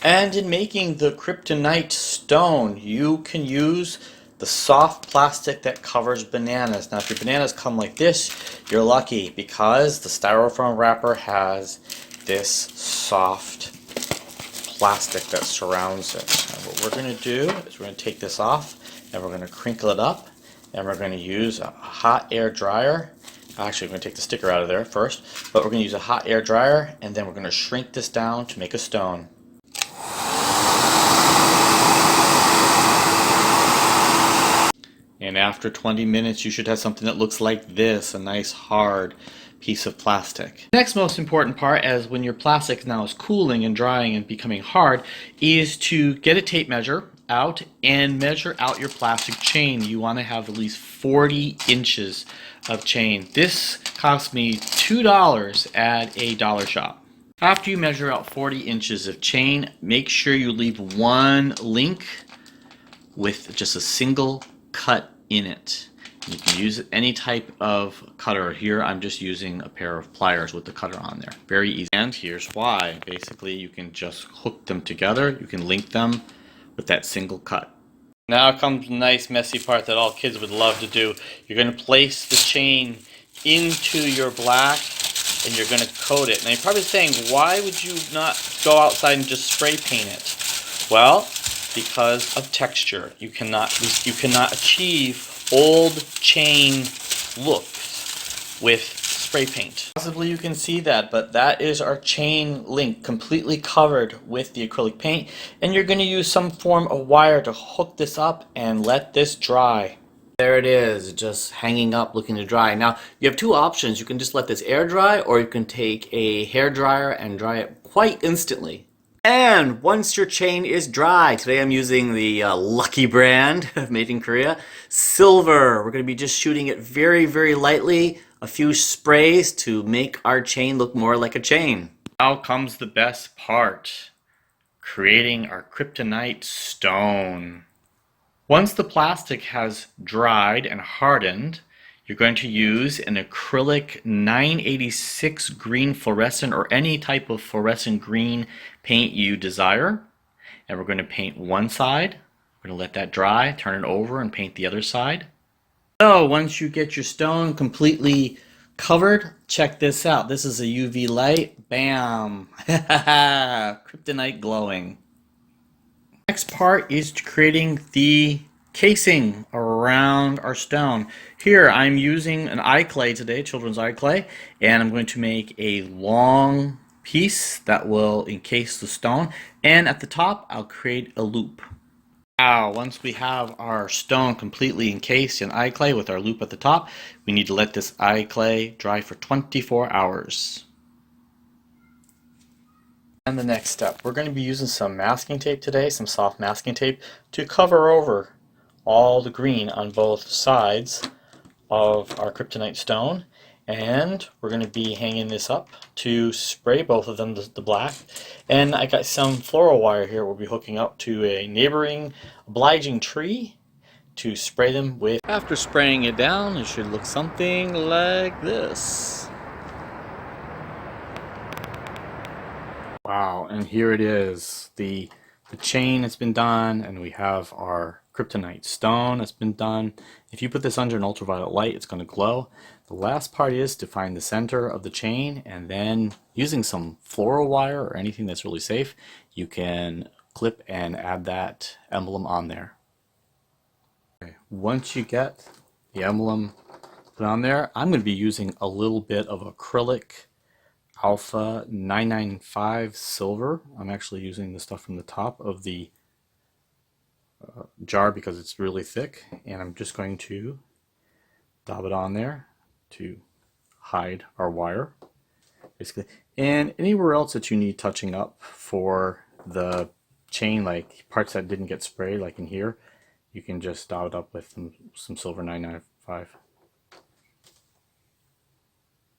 And in making the Kryptonite stone, you can use the soft plastic that covers bananas. Now if your bananas come like this, you're lucky because the styrofoam wrapper has this soft plastic that surrounds it. And what we're going to do is we're going to take this off and we're going to crinkle it up and we're going to use a hot air dryer. Actually, we're going to take the sticker out of there first, but we're going to use a hot air dryer and then we're going to shrink this down to make a stone. And after 20 minutes, you should have something that looks like this, a nice hard piece of plastic. The next most important part, as when your plastic now is cooling and drying and becoming hard, is to get a tape measure out and measure out your plastic chain. You want to have at least 40 inches of chain. This cost me $2 at a dollar shop. After you measure out 40 inches of chain, make sure you leave one link with just a single cut in it. You can use any type of cutter. Here I'm just using a pair of pliers with the cutter on there. Very easy. And here's why. Basically you can just hook them together. You can link them with that single cut. Now comes the nice messy part that all kids would love to do. You're going to place the chain into your black and you're going to coat it. Now you're probably saying, why would you not go outside and just spray paint it? Well, because of texture. You cannot achieve old chain looks with spray paint. Possibly you can see that, but that is our chain link completely covered with the acrylic paint, and you're going to use some form of wire to hook this up and let this dry. There it is, just hanging up looking to dry. Now you have two options. You can just let this air dry, or you can take a hair dryer and dry it quite instantly. And once your chain is dry, today I'm using the Lucky brand made in Korea, silver. We're going to be just shooting it very, very lightly, a few sprays to make our chain look more like a chain. Now comes the best part, creating our Kryptonite stone. Once the plastic has dried and hardened, you're going to use an acrylic 986 green fluorescent or any type of fluorescent green paint you desire. And we're going to paint one side. We're going to let that dry, turn it over, and paint the other side. So once you get your stone completely covered, check this out. This is a UV light. Bam! Kryptonite glowing. Next part is creating the casing around our stone. Here I'm using an eye clay today, children's eye clay, and I'm going to make a long piece that will encase the stone, and at the top I'll create a loop. Now once we have our stone completely encased in eye clay with our loop at the top, we need to let this eye clay dry for 24 hours. And the next step, we're going to be using some masking tape today, some soft masking tape, to cover over all the green on both sides of our Kryptonite stone, and we're going to be hanging this up to spray both of them the black. And I got some floral wire here we'll be hooking up to a neighboring obliging tree to spray them with. After spraying it down, it should look something like this. Wow, and here it is. The chain has been done, and we have our Kryptonite stone has been done. If you put this under an ultraviolet light, it's going to glow. The last part is to find the center of the chain, and then using some floral wire or anything that's really safe, you can clip and add that emblem on there. Okay. Once you get the emblem put on there, I'm going to be using a little bit of acrylic Alpha 995 silver. I'm actually using the stuff from the top of the jar because it's really thick, and I'm just going to dab it on there to hide our wire basically, and anywhere else that you need touching up for the chain, like parts that didn't get sprayed like in here, you can just dab it up with some silver 995.